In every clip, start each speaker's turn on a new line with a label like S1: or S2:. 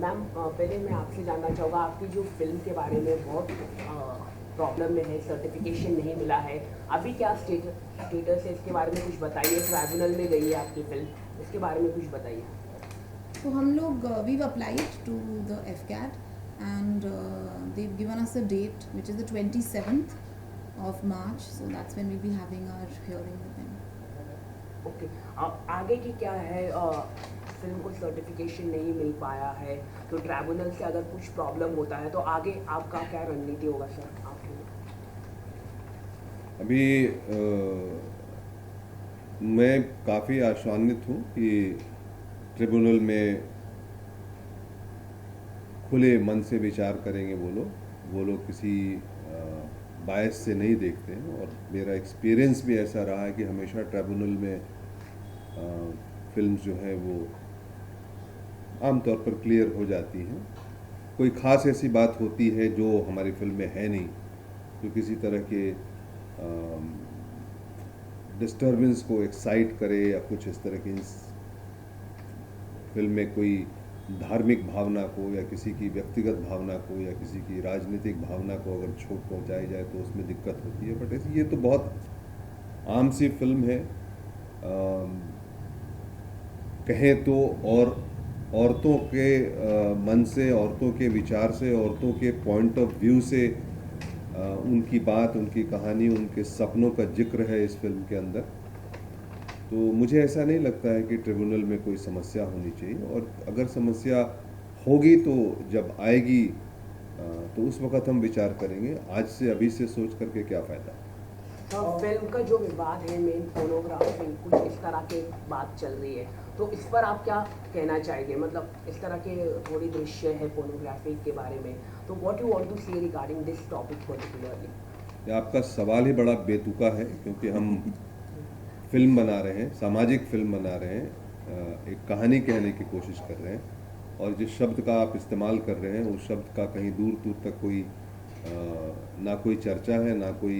S1: Ma'am पहले मैं आपसे जानना चाहूँगा आपकी जो फिल्म के बारे में बहुत प्रॉब्लम में है, सर्टिफिकेशन नहीं मिला है, अभी क्या स्टेटस है, इसके बारे में कुछ बताइए। ट्राइब्यूनल में गई है आपकी फिल्म, इसके बारे में कुछ बताइए।
S2: तो हम लोग we've applied to the FCAT and they've given us a date which is the 27th of March, so that's when we'll be having our hearing with them.
S1: Okay, आगे की क्या है? फिल्म को सर्टिफिकेशन नहीं मिल पाया है तो ट्राइब्यूनल से अगर कुछ प्रॉब्लम होता है तो आगे आपका क्या रणनीति होगा सर आपके लिए?
S3: अभी मैं काफ़ी आशान्वित हूँ कि ट्रिब्यूनल में खुले मन से विचार करेंगे वो लोग किसी बायस से नहीं देखते हैं। और मेरा एक्सपीरियंस भी ऐसा रहा है कि हमेशा ट्रिब्यूनल में फिल्म जो है वो आमतौर पर क्लियर हो जाती हैं। कोई ख़ास ऐसी बात होती है जो हमारी फिल्म में है नहीं, जो किसी तरह के डिस्टर्बेंस को एक्साइट करे या कुछ इस तरह की फिल्म में कोई धार्मिक भावना को या किसी की व्यक्तिगत भावना को या किसी की राजनीतिक भावना को अगर चोट पहुंचाई जाए तो उसमें दिक्कत होती है। बट ये तो बहुत आम सी फिल्म है। कहें तो और औरतों के मन से, औरतों के विचार से, औरतों के पॉइंट ऑफ व्यू से उनकी बात, उनकी कहानी, उनके सपनों का जिक्र है इस फिल्म के अंदर। तो मुझे ऐसा नहीं लगता है कि ट्रिब्यूनल में कोई समस्या होनी चाहिए, और अगर समस्या होगी तो जब आएगी तो उस वक्त हम विचार करेंगे। आज से अभी से सोच करके क्या फ़ायदा।
S1: फिल्म का जो विवाद है मेन पोर्नोग्राफी, कुछ इस तरह के बात चल रही है, तो इस पर आप क्या कहना चाहेंगे? मतलब इस तरह के थोड़ी दृश्य है पोर्नोग्राफी के बारे में, तो व्हाट यू वांट टू से रिगार्डिंग दिस टॉपिक पर्टिकुलरली?
S3: आपका सवाल ही बड़ा बेतुका है, क्योंकि हम फिल्म बना रहे हैं, सामाजिक फिल्म बना रहे हैं, एक कहानी कहने की कोशिश कर रहे हैं, और जिस शब्द का आप इस्तेमाल कर रहे हैं उस शब्द का कहीं दूर दूर तक कोई ना कोई चर्चा है, ना कोई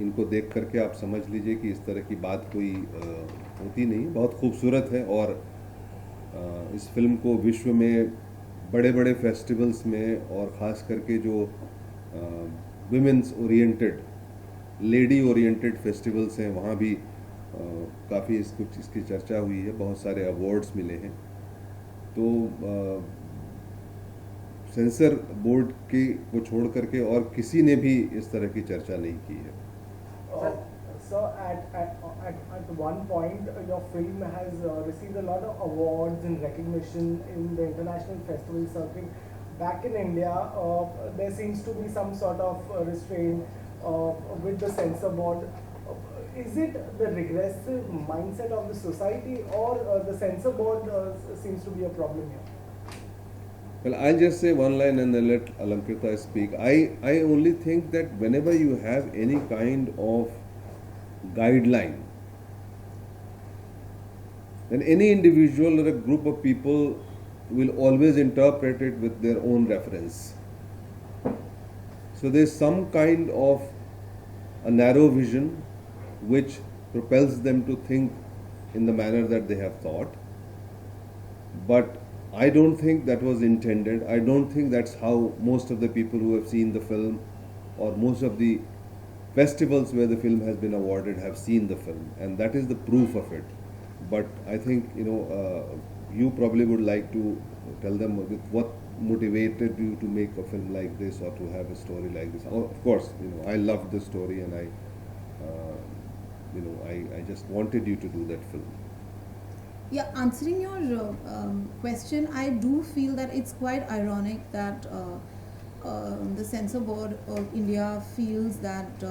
S3: इनको देख करके आप समझ लीजिए कि इस तरह की बात कोई होती नहीं। बहुत खूबसूरत है, और इस फिल्म को विश्व में बड़े बड़े फेस्टिवल्स में, और ख़ास करके जो women's oriented, lady oriented festivals हैं, वहाँ भी काफ़ी इसकी चर्चा हुई है, बहुत सारे अवार्ड्स मिले हैं। तो सेंसर बोर्ड की को छोड़ करके और किसी ने भी इस तरह की चर्चा नहीं की है।
S4: So at one point, your film has received a lot of awards and recognition in the international festival circuit. Back in India, there seems to be some sort of restraint with the censor board. Is it the regressive mindset of the society, or the censor board seems to be a problem here?
S3: Well, I'll just say one line and then let Alankrita speak. I only think that whenever you have any kind of guideline, then any individual or a group of people will always interpret it with their own reference. So there's some kind of a narrow vision which propels them to think in the manner that they have thought. But I don't think that was intended. I don't think that's how most of the people who have seen the film, or most of the festivals where the film has been awarded, have seen the film, and that is the proof of it. But I think you probably would like to tell them what motivated you to make a film like this, or to have a story like this. Of course, I loved the story, and I just wanted you to do that film.
S2: Yeah, answering your question, I do feel that it's quite ironic that the censor board of India feels that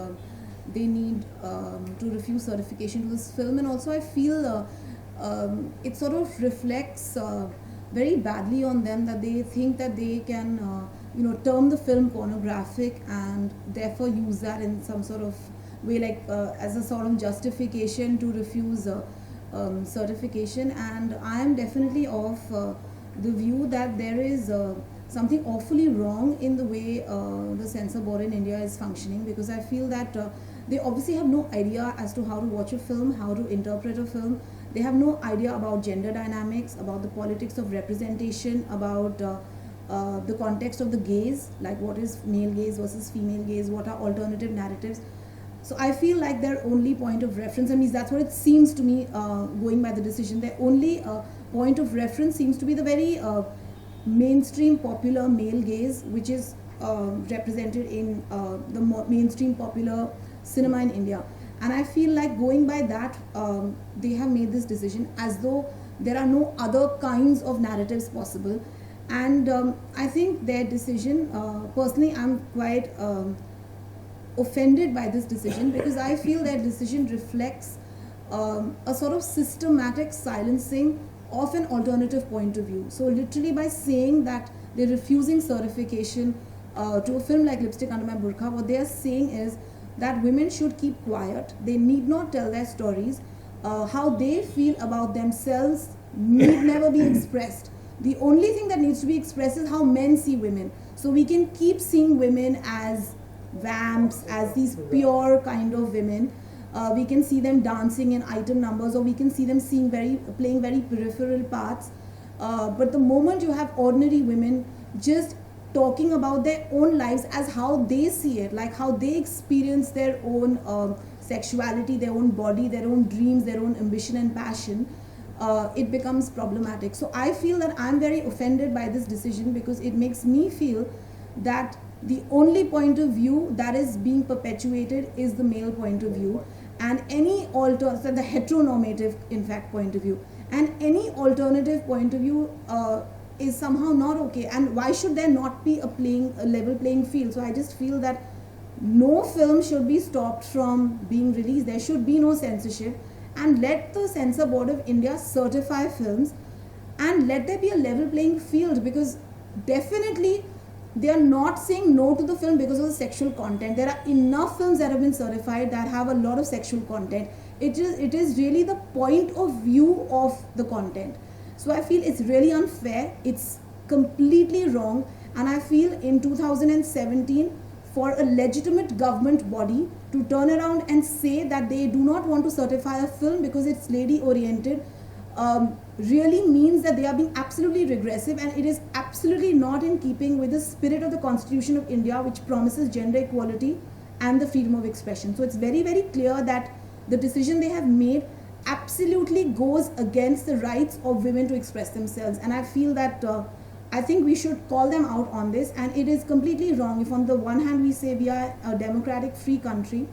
S2: they need to refuse certification to this film, and also I feel it sort of reflects very badly on them, that they think that they can term the film pornographic and therefore use that in some sort of way, like as a sort of justification to refuse certification. And I am definitely of the view that there is something awfully wrong in the way the censor board in India is functioning, because I feel that they obviously have no idea as to how to watch a film, how to interpret a film. They have no idea about gender dynamics, about the politics of representation, about the context of the gaze, like what is male gaze versus female gaze, what are alternative narratives. So I feel like their only point of reference, I mean that's what it seems to me, going by the decision, their only point of reference seems to be the very mainstream popular male gaze, which is represented in the mainstream popular cinema in India. And I feel like going by that, they have made this decision as though there are no other kinds of narratives possible. And I think their decision, personally I'm quite offended by this decision, because I feel their decision reflects a sort of systematic silencing of an alternative point of view. So literally by saying that they're refusing certification to a film like Lipstick Under My Burqa, what they are saying is that women should keep quiet, they need not tell their stories, how they feel about themselves need never be expressed. The only thing that needs to be expressed is how men see women. So we can keep seeing women as vamps, as these pure kind of women. We can see them dancing in item numbers, or we can see them playing very peripheral parts. But the moment you have ordinary women just talking about their own lives as how they see it, like how they experience their own sexuality, their own body, their own dreams, their own ambition and passion, it becomes problematic. So I feel that I'm very offended by this decision, because it makes me feel that the only point of view that is being perpetuated is the male point of view, and any so the heteronormative in fact point of view, and any alternative point of view is somehow not okay. And why should there not be a level playing field? So I just feel that no film should be stopped from being released. There should be no censorship, and let the Censor Board of India certify films, and let there be a level playing field, because definitely they are not saying no to the film because of the sexual content. There are enough films that have been certified that have a lot of sexual content. It is really the point of view of the content. So I feel it's really unfair, it's completely wrong, and I feel in 2017 for a legitimate government body to turn around and say that they do not want to certify a film because it's lady oriented really means that they are being absolutely regressive, and it is absolutely not in keeping with the spirit of the Constitution of India, which promises gender equality and the freedom of expression. So it's very, very clear that the decision they have made absolutely goes against the rights of women to express themselves. And I feel that I think we should call them out on this, and it is completely wrong. If on the one hand we say we are a democratic free country,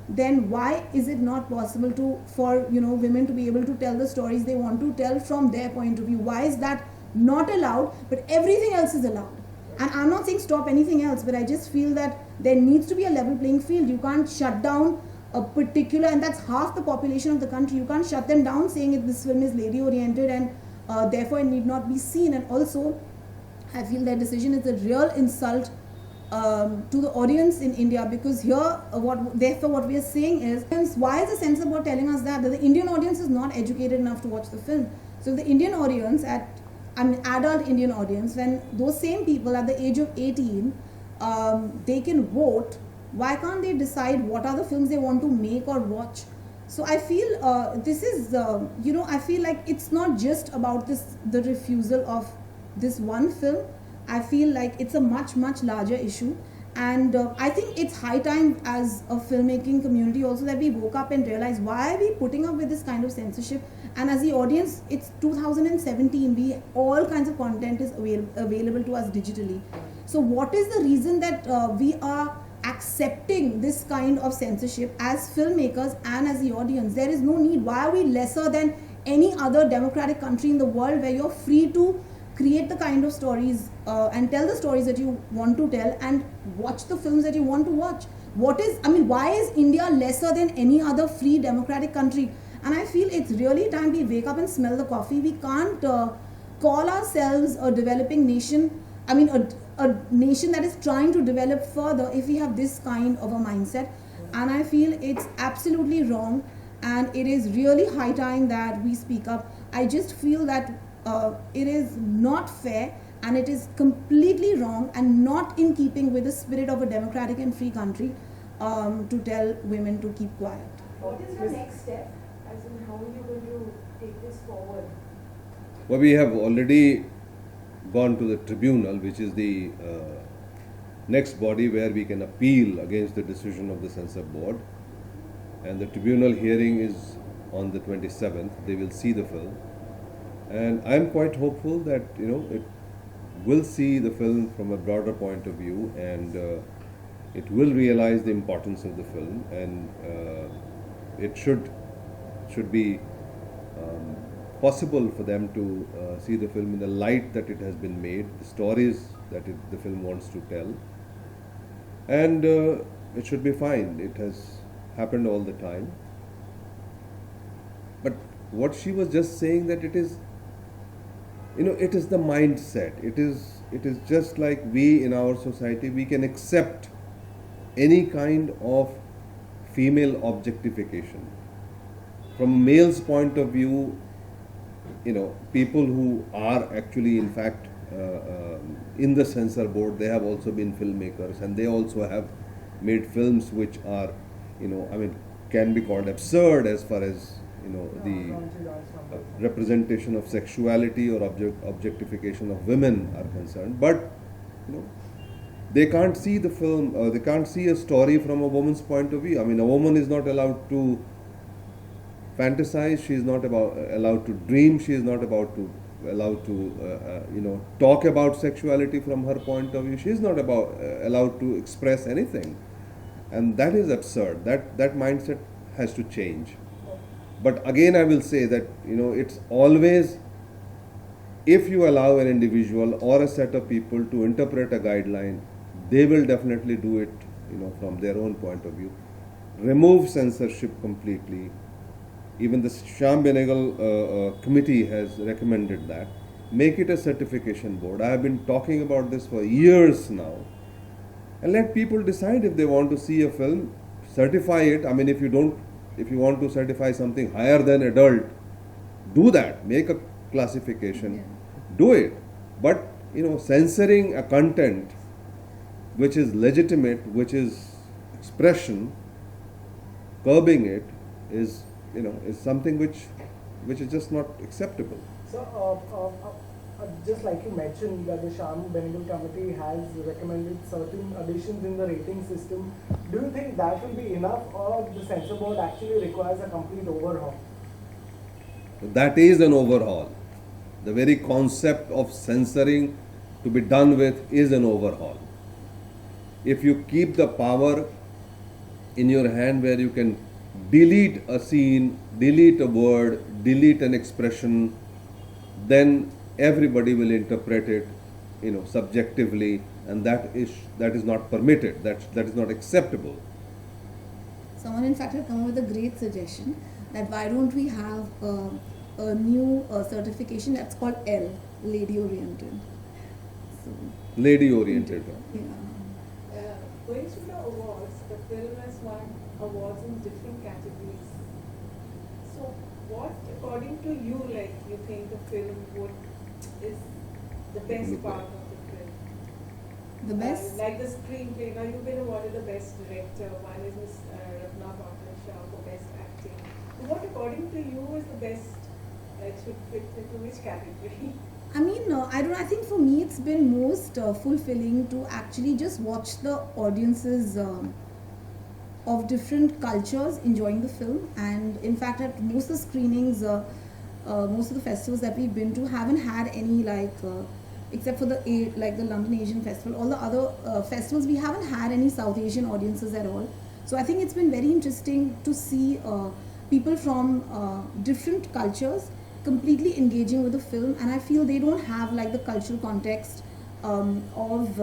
S2: then why is it not possible for women to be able to tell the stories they want to tell from their point of view? Why is that not allowed, but everything else is allowed? And I'm not saying stop anything else, but I just feel that there needs to be a level playing field. You can't shut down a particular, and that's half the population of the country, you can't shut them down saying that this film is lady oriented and therefore it need not be seen. And also I feel their decision is a real insult to the audience in India, because here therefore what we are saying is, why is the censor board telling us that the Indian audience is not educated enough to watch the film? So if the Indian audience, adult Indian audience, when those same people at the age of 18 they can vote, why can't they decide what are the films they want to make or watch? So I feel this is I feel like it's not just about the refusal of this one film. I feel like it's a much larger issue, and I think it's high time as a filmmaking community also that we woke up and realized, why are we putting up with this kind of censorship? And as the audience, it's 2017, all kinds of content is available to us digitally. So what is the reason that we are accepting this kind of censorship as filmmakers and as the audience? There is no need. Why are we lesser than any other democratic country in the world where you're free to create the kind of stories and tell the stories that you want to tell and watch the films that you want to watch? Why is India lesser than any other free democratic country? And I feel it's really time we wake up and smell the coffee. We can't call ourselves a developing nation, a nation that is trying to develop further, if we have this kind of a mindset. And I feel it's absolutely wrong, and it is really high time that we speak up. I just feel that it is not fair, and it is completely wrong and not in keeping with the spirit of a democratic and free country to tell women to keep quiet.
S5: What is your next step? As in, how are you going to take this forward?
S3: Well, we have already gone to the tribunal, which is the next body where we can appeal against the decision of the censor board. And the tribunal hearing is on the 27th. They will see the film. And I'm quite hopeful that, it will see the film from a broader point of view, and it will realize the importance of the film, and it should be possible for them to see the film in the light that it has been made, the stories that the film wants to tell, and it should be fine. It has happened all the time. But what she was just saying, that it is, it is the mindset. It is just like we in our society, we can accept any kind of female objectification. From male's point of view, people who are actually, in fact, in the censor board, they have also been filmmakers, and they also have made films which are, can be called absurd as far as, the representation of sexuality or objectification of women are concerned. But, they can't see the film, they can't see a story from a woman's point of view. A woman is not allowed to fantasize, she is not allowed to dream, she is not allowed to talk about sexuality from her point of view, she is not allowed to express anything. And that is absurd. That mindset has to change. But again, I will say that, it's always, if you allow an individual or a set of people to interpret a guideline, they will definitely do it, from their own point of view. Remove censorship completely. Even the Shyam Benegal committee has recommended that. Make it a certification board. I have been talking about this for years now. And let people decide if they want to see a film, certify it. If you want to certify something higher than adult, do that. Make a classification.
S2: Yeah.
S3: Do it. But, censoring a content which is legitimate, which is expression, curbing it is something which is just not acceptable.
S4: So, just like you mentioned, that the Shyam Benegal committee has recommended certain additions in the rating system. Do you think that will be enough, or the censor board actually requires a complete overhaul?
S3: That is an overhaul. The very concept of censoring to be done with is an overhaul. If you keep the power in your hand where you can delete a scene, delete a word, delete an expression, then everybody will interpret it, subjectively, and that is not permitted. That is not acceptable.
S2: Someone, in fact, had come up with a great suggestion that why don't we have a new certification that's called L, lady oriented. So,
S3: Lady oriented.
S2: yeah.
S5: Going through the awards, the film has won awards in different categories. So, what, according to you, you think the film is the best part of the film?
S2: The best?
S5: Like the screenplay. Now you've been awarded the best director. One is Ms. Ratna Shah for best acting. So what, according to you, is the best? It should fit into which category?
S2: I think for me it's been most fulfilling to actually just watch the audiences of different cultures enjoying the film. And in fact, at most of the screenings, most of the festivals that we've been to haven't had any except for the London Asian Festival, all the other festivals, we haven't had any South Asian audiences at all. So I think it's been very interesting to see people from different cultures completely engaging with the film, and I feel they don't have the cultural context of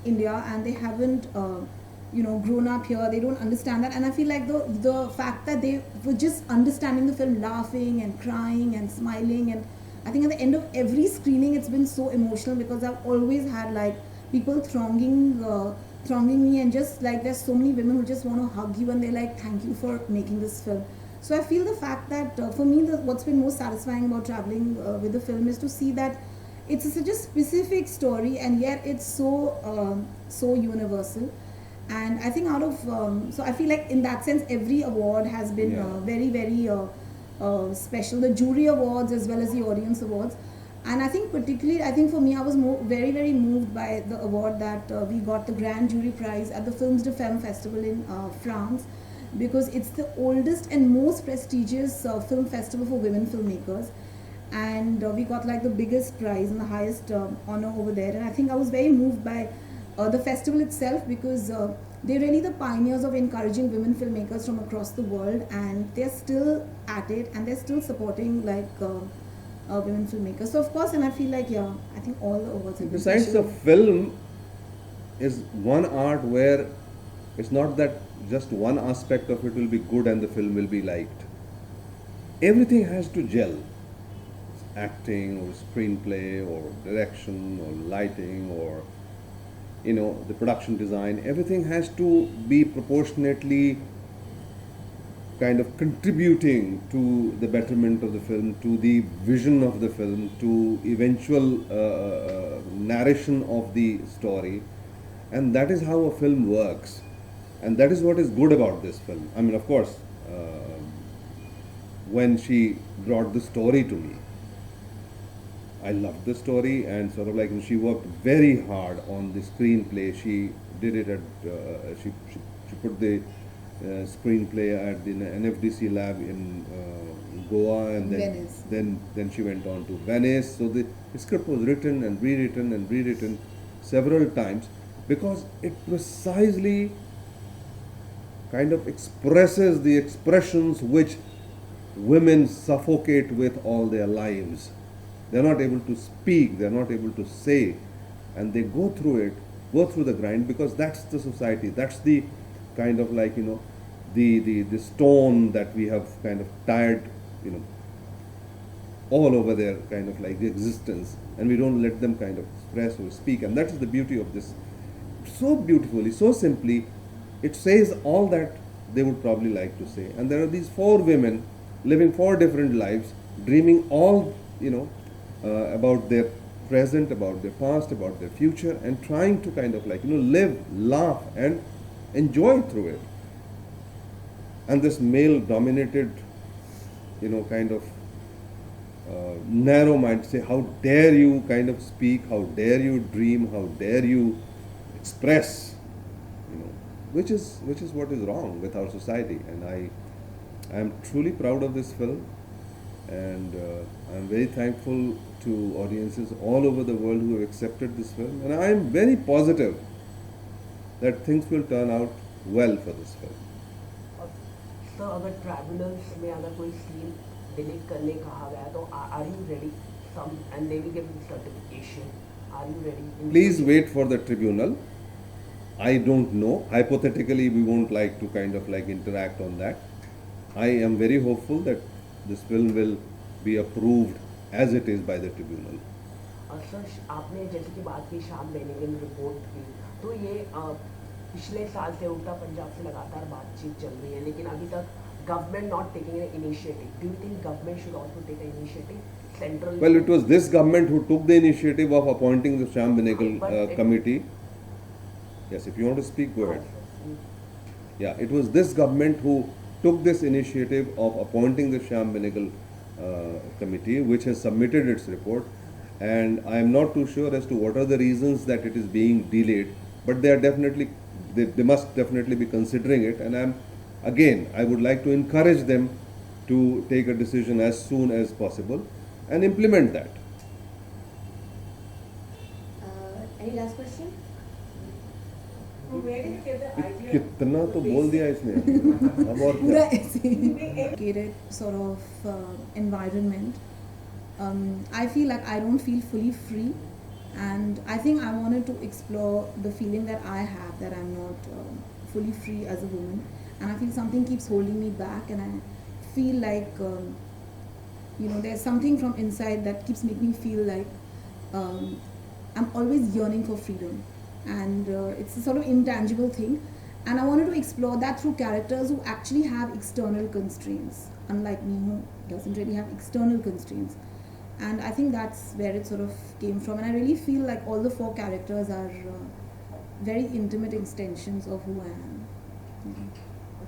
S2: India, and they haven't grown up here. They don't understand that, and I feel like the fact that they were just understanding the film, laughing and crying and smiling, and I think at the end of every screening it's been so emotional, because I've always had people thronging me, and just there's so many women who just want to hug you and they're thank you for making this film. So I feel the fact that for me what's been most satisfying about traveling with the film is to see that it's such a specific story, and yet it's so universal. And I think so I feel in that sense every award has been very, very special, the jury awards as well as the audience awards. And I think particularly, I think for me, I was very, very moved by the award that we got, the Grand Jury Prize at the Films de Femme Festival in France, because it's the oldest and most prestigious film festival for women filmmakers. And we got like the biggest prize and the highest honor over there. And I think I was very moved by the festival itself, because they're really the pioneers of encouraging women filmmakers from across the world, and they're still at it, and they're still supporting like women filmmakers. So of course, and I feel like, yeah, I think all the awards have been
S3: Besides, the
S2: special.
S3: film is one art where it's not that just one aspect of it will be good and the film will be liked. Everything has to gel. Acting or screenplay or direction or lighting or the production design, everything has to be proportionately kind of contributing to the betterment of the film, to the vision of the film, to eventual narration of the story. And that is how a film works. And that is what is good about this film. I mean, of course, when she brought the story to me, I loved the story, and sort of like she worked very hard on the screenplay. She did it at she put the screenplay at the NFDC lab in Goa, and
S2: Venice.
S3: then she went on to Venice. So the script was written and rewritten several times, because it precisely kind of expresses the expressions which women suffocate with all their lives. They're not able to speak, they're not able to say, and they go through the grind, because that's the society, that's the kind of like, the stone that we have kind of tied, all over their kind of like the existence, and we don't let them kind of express or speak. And that is the beauty of this. So beautifully, so simply, it says all that they would probably like to say. And there are these 4 women living 4 different lives, dreaming all, about their present, about their past, about their future, and trying to kind of like, live, laugh, and enjoy through it. And this male dominated, kind of narrow mind say, how dare you kind of speak, how dare you dream, how dare you express, which is what is wrong with our society. And I am truly proud of this film, and I'm very thankful to audiences all over the world who have accepted this film, and I am very positive that things will turn out well for this film.
S1: और sir, अगर tribunals में अगर कोई scene delete करने कहा गया तो are you ready some and they will give you certification, are you ready?
S3: Please wait for the tribunal. I don't know. Hypothetically, we won't like to kind of like interact on that. I am very hopeful that this film will be approved as it is by the tribunal.
S1: और sir, आपने जैसे कि बात की Shyam Benegal report की, तो ये पिछले साल से उल्टा पंजाब से लगातार बातचीत चल रही है, लेकिन अभी तक government not taking an initiative. Do you think government should also take an initiative? Central.
S3: Well, it was this government who took the initiative of appointing the Shyam Benegal committee. Yes, if you want to speak, go ahead. Yeah, it was this government who took this initiative of appointing the Shyam Benegal committee, which has submitted its report. And I am not too sure as to what are the reasons that it is being delayed, but they are definitely, they must definitely be considering it. And I would like to encourage them to take a decision as soon as possible and implement that.
S6: Any last question?
S5: Where did you get the idea?
S3: कितना तो बोल दिया इसने अब और
S2: पूरा
S3: क्या?
S2: ऐसे educated sort of environment. I feel like I don't feel fully free, and I think I wanted to explore the feeling that I have, that I'm not fully free as a woman, and I feel something keeps holding me back, and I feel like there's something from inside that keeps making me feel like I'm always yearning for freedom, and it's a sort of intangible thing. And I wanted to explore that through characters who actually have external constraints, unlike me, who doesn't really have external constraints. And I think that's where it sort of came from. And I really feel like all the 4 characters are very intimate extensions of who I am.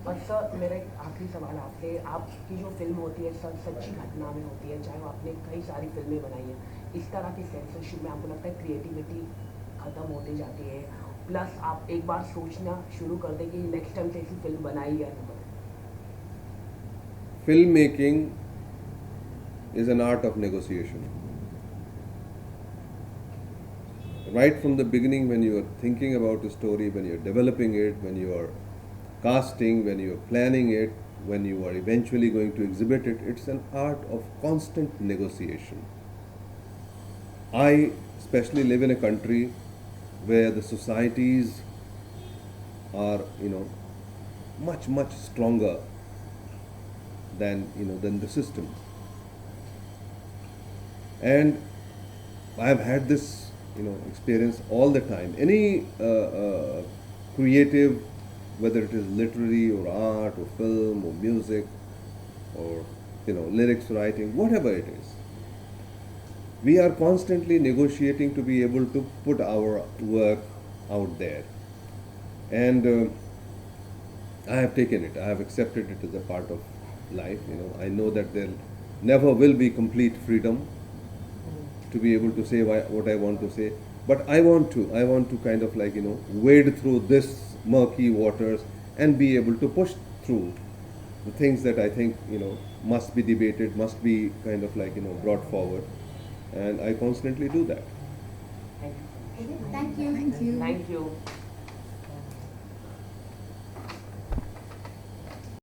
S1: और sir मेरा एक आखिरी सवाल आपसे, आपकी जो film होती है सर सच्ची घटना में होती है, चाहे वो आपने कई सारी फिल्में बनाई हैं, इस तरह की सेंसरशिप में आपको लगता है क्रिएटिविटी ख़त्म होती जाती है, प्लस आप एक बार सोचना शुरू कर दें कि नेक्स्ट टाइम से ऐसी फिल्म बनाई या ना बनाई?
S3: Filmmaking is an art of negotiation. Right from the beginning, when you are thinking about a story, when you are developing it, when you are casting, when you are planning it, when you are eventually going to exhibit it, it's an art of constant negotiation. I especially live in a country where the societies are, much stronger than the system. And I have had this, experience all the time. Any creative, whether it is literary or art or film or music or, lyrics writing, whatever it is, we are constantly negotiating to be able to put our work out there. And I have taken it, I have accepted it as a part of life. I know that there never will be complete freedom to be able to say what I want to say, but I want to kind of wade through this murky waters and be able to push through the things that I think must be debated, must be kind of brought forward, and I constantly do that.
S1: Thank you.
S6: Okay, thank you.
S2: Thank you.
S1: Thank you.